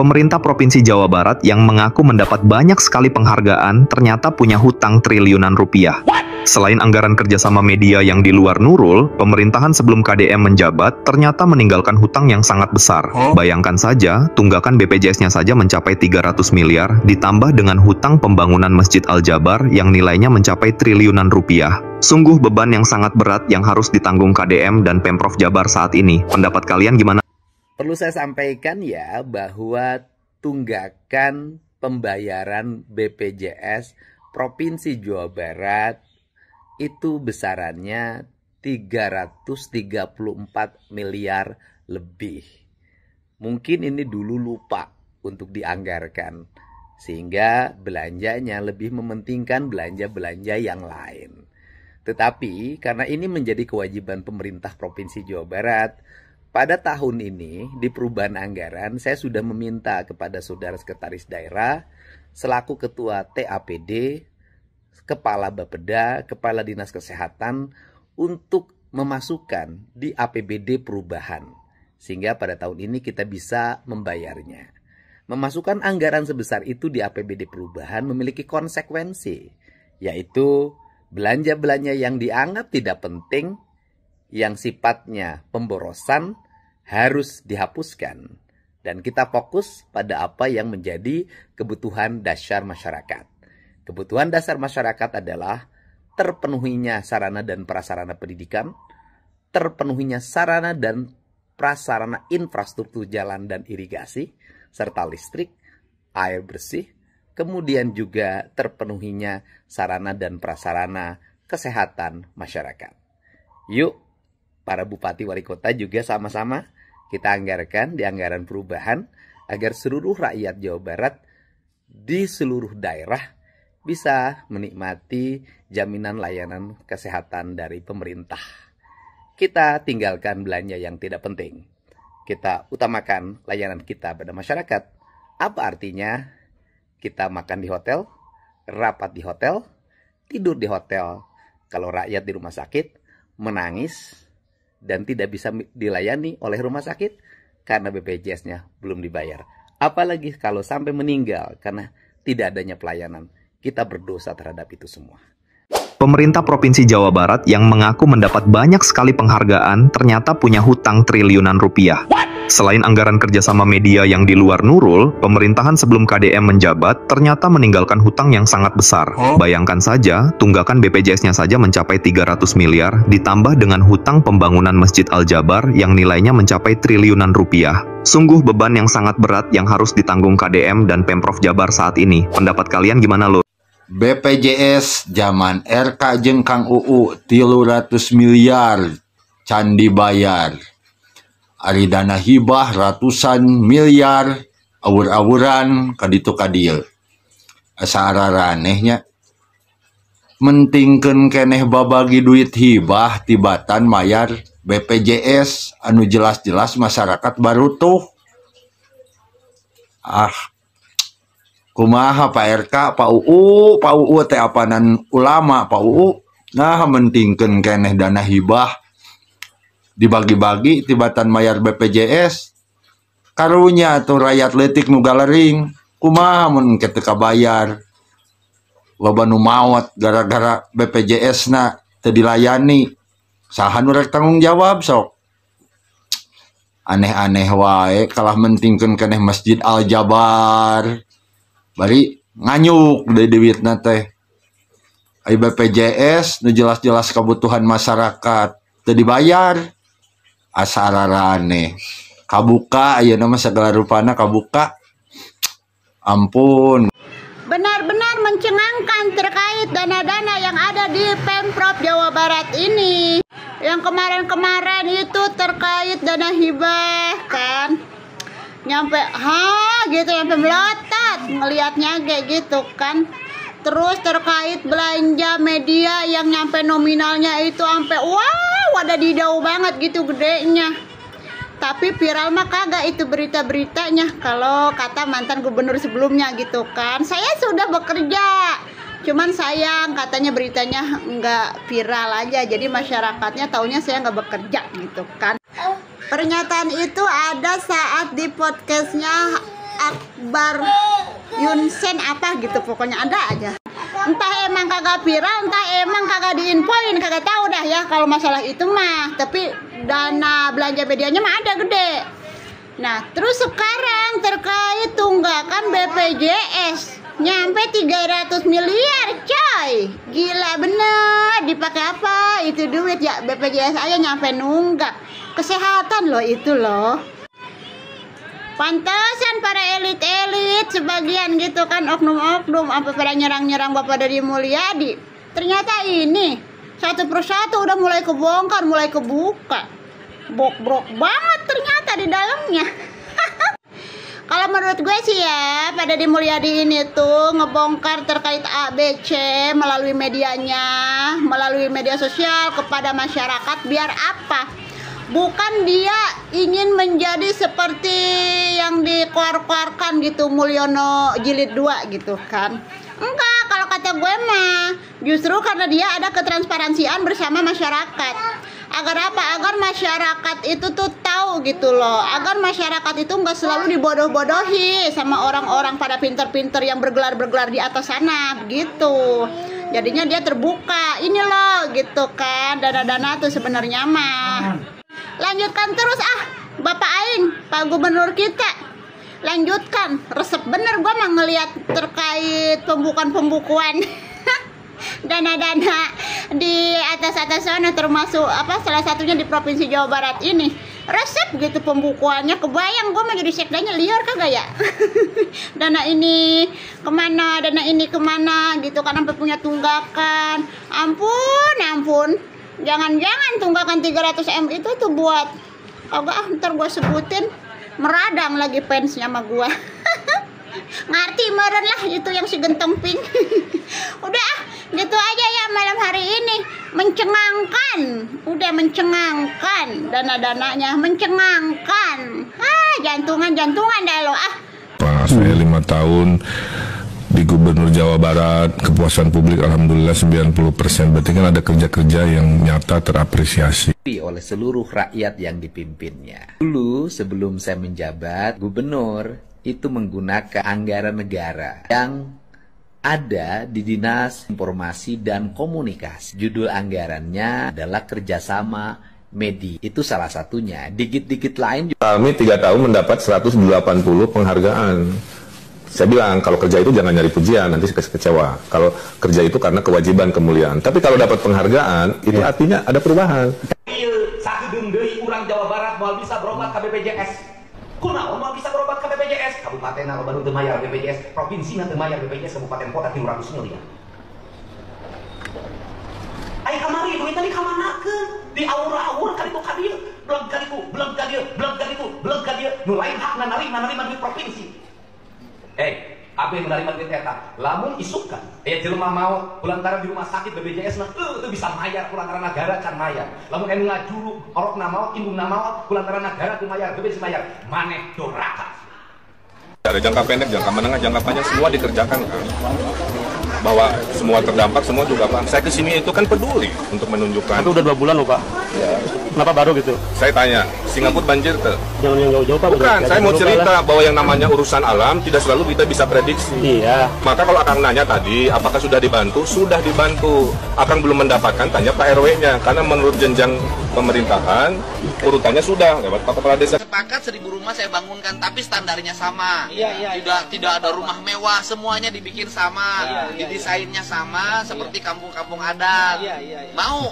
Pemerintah Provinsi Jawa Barat yang mengaku mendapat banyak sekali penghargaan ternyata punya hutang triliunan rupiah. Selain anggaran kerjasama media yang di luar Nurul, pemerintahan sebelum KDM menjabat ternyata meninggalkan hutang yang sangat besar. Bayangkan saja, tunggakan BPJS-nya saja mencapai 300 miliar, ditambah dengan hutang pembangunan Masjid Al-Jabar yang nilainya mencapai triliunan rupiah. Sungguh beban yang sangat berat yang harus ditanggung KDM dan Pemprov Jabar saat ini. Pendapat kalian gimana? Perlu saya sampaikan ya bahwa tunggakan pembayaran BPJS Provinsi Jawa Barat itu besarannya 334 miliar lebih. Mungkin ini dulu lupa untuk dianggarkan, sehingga belanjanya lebih mementingkan belanja-belanja yang lain. Tetapi karena ini menjadi kewajiban pemerintah Provinsi Jawa Barat, pada tahun ini, di perubahan anggaran, saya sudah meminta kepada Saudara Sekretaris Daerah, selaku Ketua TAPD, Kepala Bapeda, Kepala Dinas Kesehatan, untuk memasukkan di APBD perubahan. Sehingga pada tahun ini kita bisa membayarnya. Memasukkan anggaran sebesar itu di APBD perubahan memiliki konsekuensi, yaitu belanja-belanja yang dianggap tidak penting, yang sifatnya pemborosan, harus dihapuskan, dan kita fokus pada apa yang menjadi kebutuhan dasar masyarakat. Kebutuhan dasar masyarakat adalah terpenuhinya sarana dan prasarana pendidikan, terpenuhinya sarana dan prasarana infrastruktur jalan dan irigasi, serta listrik, air bersih, kemudian juga terpenuhinya sarana dan prasarana kesehatan masyarakat. Yuk, para bupati wali kota juga sama-sama kita anggarkan di anggaran perubahan agar seluruh rakyat Jawa Barat di seluruh daerah bisa menikmati jaminan layanan kesehatan dari pemerintah. Kita tinggalkan belanja yang tidak penting. Kita utamakan layanan kita pada masyarakat. Apa artinya? Kita makan di hotel, rapat di hotel, tidur di hotel. Kalau rakyat di rumah sakit menangis dan tidak bisa dilayani oleh rumah sakit karena BPJS-nya belum dibayar. Apalagi kalau sampai meninggal karena tidak adanya pelayanan. Kita berdosa terhadap itu semua. Pemerintah Provinsi Jawa Barat yang mengaku mendapat banyak sekali penghargaan ternyata punya hutang triliunan rupiah. Selain anggaran kerjasama media yang di luar Nurul, pemerintahan sebelum KDM menjabat ternyata meninggalkan hutang yang sangat besar. Bayangkan saja, tunggakan BPJS-nya saja mencapai 300 miliar, ditambah dengan hutang pembangunan Masjid Al-Jabar yang nilainya mencapai triliunan rupiah. Sungguh beban yang sangat berat yang harus ditanggung KDM dan Pemprov Jabar saat ini. Pendapat kalian gimana lo? BPJS zaman RK jeung Kang UU 300 miliar can dibayar. Ari dana hibah ratusan miliar awur-awuran kaditu kadieu. Asa araranehnya mentingkeun keneh babagi duit hibah tibatan mayar BPJS anu jelas-jelas masyarakat barutuh. Kumaha Pak RK, Pak UU teh apanan ulama Pak UU. Nah mentingkeun keneh dana hibah dibagi-bagi tibatan mayar BPJS. Karunya tuh rakyat leutik nu galering. Kumaha mun kitu kabayar. Loba nu maot gara-gara BPJS-na teu dilayani. Saha nu rek tanggung jawab sok. Aneh-aneh wae kalah mentingkeun keneh Masjid Al-Jabar. Bari nganyuk dari duitna teh. Ai BPJS nu jelas-jelas kebutuhan masyarakat teu dibayar. Asa ararane. Kabuka ayeuna mah segala rupana kabuka. Ampun. Benar-benar mencengangkan terkait dana-dana yang ada di Pemprov Jawa Barat ini. Yang kemarin-kemarin itu terkait dana hibah kan. Nyampe gitu sampai melotot ngelihatnya kayak gitu kan. Terus terkait belanja media yang nyampe nominalnya itu sampai wow ada didau banget gitu gedenya. Tapi viral mah kagak itu berita-beritanya kalau kata mantan gubernur sebelumnya gitu kan. Saya sudah bekerja, cuman sayang katanya beritanya nggak viral aja, jadi masyarakatnya taunya saya nggak bekerja gitu kan. Pernyataan itu ada saat di podcastnya Akbar Yunsen apa gitu, pokoknya ada aja. Entah emang kagak viral, entah emang kagak diinfoin, kagak tahu dah ya kalau masalah itu mah. Tapi dana belanja medianya mah ada gede. Nah, terus sekarang terkait tunggakan BPJS nyampe 300 miliar coy. Gila bener, dipakai apa itu duit ya? BPJS aja nyampe nunggak. Kesehatan loh itu loh. Pantasan para elit-elit sebagian gitu kan, oknum-oknum apa pada nyerang-nyerang Bapak Deddy Mulyadi. Ternyata ini satu persatu udah mulai kebongkar, mulai kebuka. Brok-brok banget ternyata di dalamnya. Kalau menurut gue sih ya, Pak Deddy Mulyadi ini tuh ngebongkar terkait ABC melalui medianya, melalui media sosial kepada masyarakat biar apa? Bukan dia ingin menjadi seperti yang dikeluarkan gitu, Mulyono jilid 2 gitu kan. Enggak, kalau kata gue mah justru karena dia ada ketransparansian bersama masyarakat. Agar apa? Agar masyarakat itu tuh tahu gitu loh. Agar masyarakat itu nggak selalu dibodoh-bodohi sama orang-orang pada pinter-pinter yang bergelar-bergelar di atas sana begitu. Jadinya dia terbuka. Ini loh gitu kan, dana-dana tuh sebenarnya mah. Lanjutkan terus Bapak Aing, Pak Gubernur kita. Lanjutkan, resep bener gua mah ngelihat terkait pembukuan dana-dana di atas-atas sana, termasuk salah satunya di Provinsi Jawa Barat ini. Resep gitu pembukuannya, kebayang gua mah jadi sekdanya liar kagak ya. Dana ini kemana, dana ini kemana gitu kan, sampai punya tunggakan. Ampun. Jangan-jangan tunggakan 300 M itu tuh buat ntar gue sebutin meradang lagi fansnya sama gue. Ngerti meren lah itu yang si genteng pink. Udah gitu aja ya malam hari ini. Mencengangkan, udah mencengangkan, dana-dananya mencengangkan. Jantungan dah lo Saya 5 tahun di Gubernur Jawa Barat, kepuasan publik alhamdulillah 90%. Berarti kan ada kerja-kerja yang nyata terapresiasi oleh seluruh rakyat yang dipimpinnya. Dulu sebelum saya menjabat gubernur itu menggunakan anggaran negara yang ada di Dinas Informasi dan Komunikasi. Judul anggarannya adalah kerjasama media. Itu salah satunya. Dikit-dikit lain juga. Kami 3 tahun mendapat 180 penghargaan. Saya bilang, kalau kerja itu jangan nyari pujian, nanti kecewa. Kalau kerja itu karena kewajiban, kemuliaan. Tapi kalau dapat penghargaan, itu artinya ada perubahan. Sakedeung deui urang Jawa Barat moal bisa berobat ke BPJS. Kunaon moal bisa berobat ke BPJS? Kabupaten loba nu teu mayar BPJS, provinsi teu mayar BPJS, kabupaten kota 300 miliar. Ai kamari duit tadi kamanakeun? Di aur-aur kali itu ka dieu, beleg ka ditu, beleg ka dieu, beleg ka ditu, beleg ka dieu. Nu lain hakna narima duit provinsi. Apa yang menerima duit eta? Lamun isukan, jelema mau kulantaran di rumah sakit BPJS mah teu bisa mayar, kulantaran negara can mayar. Lamun anu ngajuru orokna mau, indungna mau, kulantaran negara teu mayar, BPJS mayar. Maneh doraka. Ada jangka pendek, jangka menengah, jangka panjang semua dikerjakan kan. Bahwa semua terdampak, semua juga Pak. Saya kesini itu kan peduli untuk menunjukkan. Itu udah 2 bulan loh Pak. Ya. Kenapa baru gitu? Saya tanya, Singapura banjir tuh? Jangan yang jauh-jauh Pak. Bukan, saya mau cerita bahwa yang namanya urusan alam tidak selalu kita bisa prediksi. Iya. Maka kalau Akang nanya tadi, apakah sudah dibantu? Sudah dibantu. Akang belum mendapatkan, tanya Pak RW-nya. Karena menurut jenjang pemerintahan, urutannya sudah lewat Pak Kepala Desa. Sepakat 1000 rumah saya bangunkan, tapi standarnya sama. Iya. Tidak ada rumah mewah, semuanya dibikin sama. Didesainnya sama, seperti kampung-kampung adat. Mau.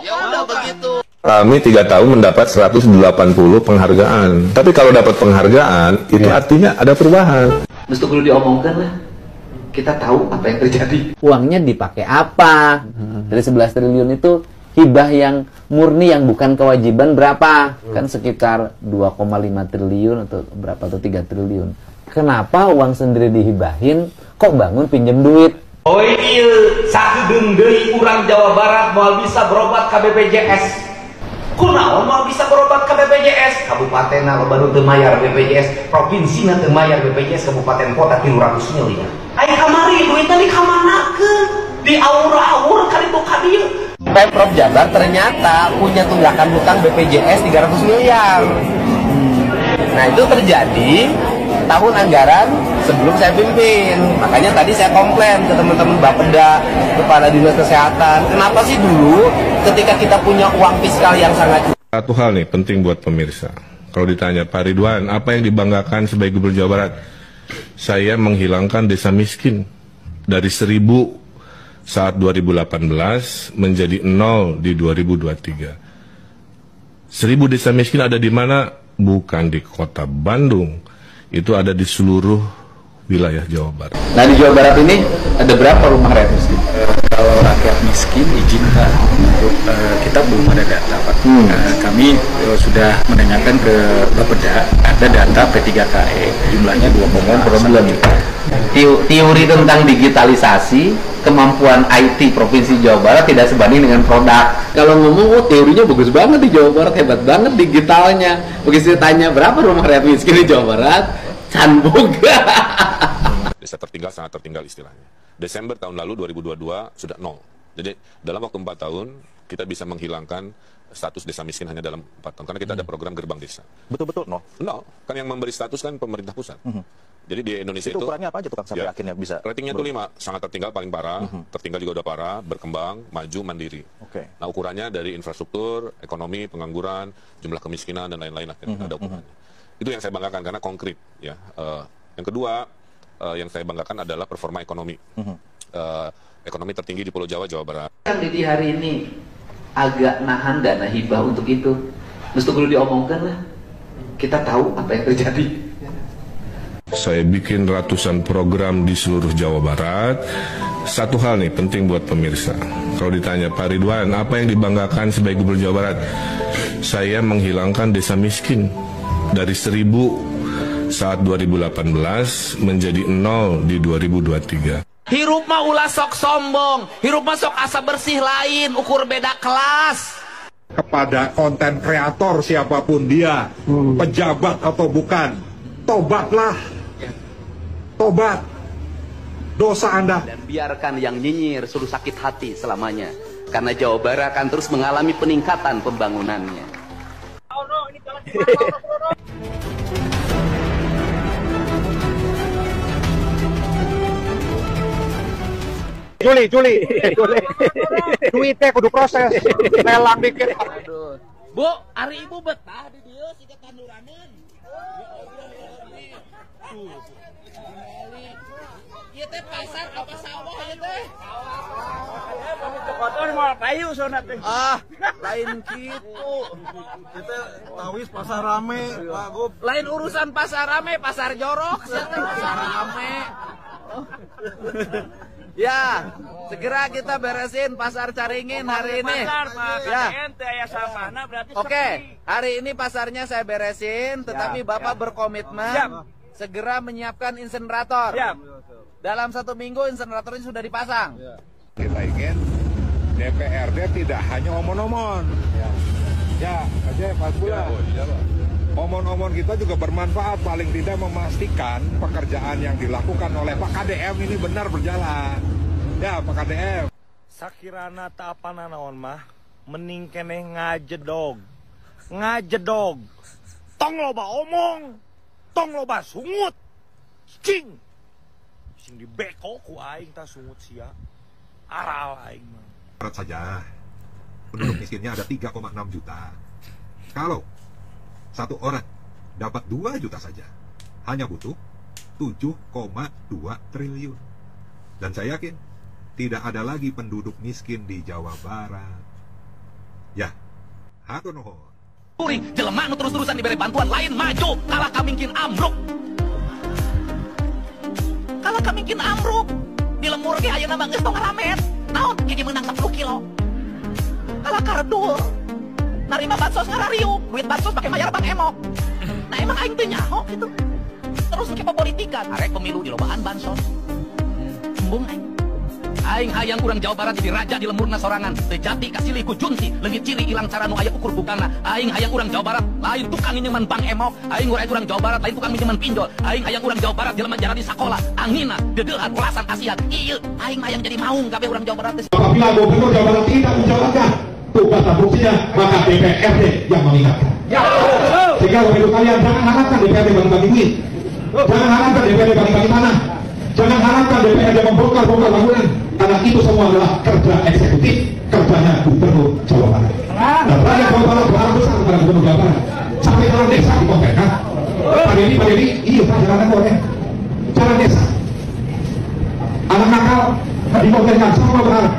Ya udah begitu. Kami 3 tahun mendapat 180 penghargaan. Tapi kalau dapat penghargaan, itu artinya ada perubahan. Mesti perlu diomongkan lah. Kita tahu apa yang terjadi. Uangnya dipakai apa? Dari 11 triliun itu hibah yang murni yang bukan kewajiban berapa? Kan sekitar 2,5 triliun atau berapa atau 3 triliun. Kenapa uang sendiri dihibahin? Kok bangun pinjem duit? Sakedeung deui urang Jawa Barat moal bisa berobat ke BPJS. Kunaon moal bisa berobat ke BPJS? Kabupaten loba nu teu mayar BPJS, provinsi teu mayar BPJS, kabupaten kota 300 miliar. Ai kamari duit tadi kamanakeun? Di aur-aur kali itu ka dieu. Pemprov Jabar ternyata punya tunggakan hutang BPJS 300 miliar. Nah itu terjadi tahun anggaran sebelum saya pimpin. Makanya tadi saya komplain ke teman-teman Bapeda, kepala dinas kesehatan. Kenapa sih dulu ketika kita punya uang fiskal yang sangat... Satu hal nih penting buat pemirsa. Kalau ditanya Pak Ridwan, apa yang dibanggakan sebagai Gubernur Jawa Barat? Saya menghilangkan desa miskin dari 1000 saat 2018 menjadi 0 di 2023. 1000 desa miskin ada di mana? Bukan di kota Bandung, itu ada di seluruh wilayah Jawa Barat. Nah, di Jawa Barat ini ada berapa rumah rakyat miskin? Kalau rakyat miskin izinkan untuk kita belum ada data, Pak. Kami sudah menanyakan ke Bapeda, ada data P3KE jumlahnya 2,9 juta. Teori tentang digitalisasi, kemampuan IT Provinsi Jawa Barat tidak sebanding dengan produk. Kalau ngomong, teorinya bagus banget di Jawa Barat, hebat banget digitalnya. Begitu ditanya berapa rumah rakyat miskin di Jawa Barat, can boga. Desa tertinggal sangat tertinggal istilahnya. Desember tahun lalu 2022 sudah 0. Jadi dalam waktu 4 tahun kita bisa menghilangkan status desa miskin hanya dalam 4 tahun karena kita ada program gerbang desa. Betul-betul nol. Kan yang memberi status kan pemerintah pusat. Jadi di Indonesia itu ukurannya apa aja tuh Kang sampai akhirnya bisa? Ratingnya tuh 5, sangat tertinggal paling parah, tertinggal juga udah parah, berkembang, maju, mandiri. Nah ukurannya dari infrastruktur, ekonomi, pengangguran, jumlah kemiskinan dan lain-lain akhirnya ada ukurannya. Itu yang saya banggakan karena konkret ya. Yang kedua yang saya banggakan adalah performa ekonomi. Ekonomi tertinggi di Pulau Jawa, Jawa Barat. Kan di hari ini agak nahan dana hibah untuk itu. Mesti perlu diomongkan lah. Kita tahu apa yang terjadi. Saya bikin ratusan program di seluruh Jawa Barat. Satu hal nih penting buat pemirsa. Kalau ditanya Pak Ridwan, apa yang dibanggakan sebagai Gubernur Jawa Barat? Saya menghilangkan desa miskin dari 1000 saat 2018 menjadi 0 di 2023. Hirup mah ulah sok sombong, hirup mah sok asa bersih lain, ukur beda kelas. Kepada konten kreator siapapun dia, pejabat atau bukan, tobatlah. Tobat dosa Anda. Dan biarkan yang nyinyir suruh sakit hati selamanya. Karena Jawa Barat akan terus mengalami peningkatan pembangunannya. Juli. Duitnya kudu proses. Lelang dikit. Bu, hari ibu betah di dieu siga tanduranan. Ieu teh pasar apa sawah ieu teh? Kotor mau payu sona teh. Lain kitu. Kita tawis pasar rame, Pak Gub. Lain urusan pasar rame, pasar jorok, sia teh pasar rame. Ya, segera kita beresin pasar Caringin hari ini. Ya. Oke, hari ini pasarnya saya beresin, tetapi Bapak berkomitmen segera menyiapkan insenerator. Dalam 1 minggu inseneratornya sudah dipasang. Kita ingin DPRD tidak hanya omon-omon. Ya, aja Pak Gula. Omon-omon kita juga bermanfaat, paling tidak memastikan pekerjaan yang dilakukan oleh Pak KDM ini benar berjalan. Ya, Pak KDM. Sakirana tak apa naon mah, mending keneh ngajedog. Ngajedog. Tong loba omong, tong loba sungut. Cing. Sing dibeko ku aing ta sungut sia. Aral aing mah. Barat saja. Penduduk miskinnya ada 3,6 juta. Kalau satu orang dapat 2 juta saja, hanya butuh 7,2 triliun. Dan saya yakin tidak ada lagi penduduk miskin di Jawa Barat. Ya, hatur nuhun. Jelema nu terus-terusan diberi bantuan lain maju, kalah kamingkin amruk. Kalah kamingkin amruk. Di lemur ge ayeuna mah geus tong ngaramet. Naon gigi menang 10 kilo. Kalah kardul. Narima bansos ngarariuk, duit bansos pakai bayar Bang Emok. Nah emang aing teh nyaho gitu. Terus ke politikan, arek pemilu di lobaan bansos. Embung aing. Aing hayang urang Jawa Barat jadi raja di lemurna sorangan. Teu jati kasilih ku junti, leungit ciri ilang cara nu aya ukur bukana. Aing hayang urang Jawa Barat lain tukang nginyeman Bang Emok. Aing urang Jawa Barat lain tukang nginyeman pinjol. Aing hayang urang Jawa Barat jelema jara di sakola. Angina, dedeuhan ulasan asiat. Ieu aing hayang jadi maung kabeh urang Jawa Barat. Apabila Gubernur Jawa Barat tidak menjalankan tugas dan fungsinya, maka DPRD yang mengingatkan. Sehingga untuk kalian jangan harapkan DPRD bagi-bagi duit. Jangan harapkan DPRD bagi-bagi tanah. Jangan harapkan DPRD membongkar-bongkar bangunan. Karena itu semua adalah kerja eksekutif, kerjanya Gubernur Jawa Barat. Dan rakyat Jawa Barat berharap besar kepada Gubernur Jawa Barat. Sampai jalan desa dikompetkan. Pak Denny, iya Pak, jalan korek. Jalan desa. Anak nakal dikompetkan, semua berharap.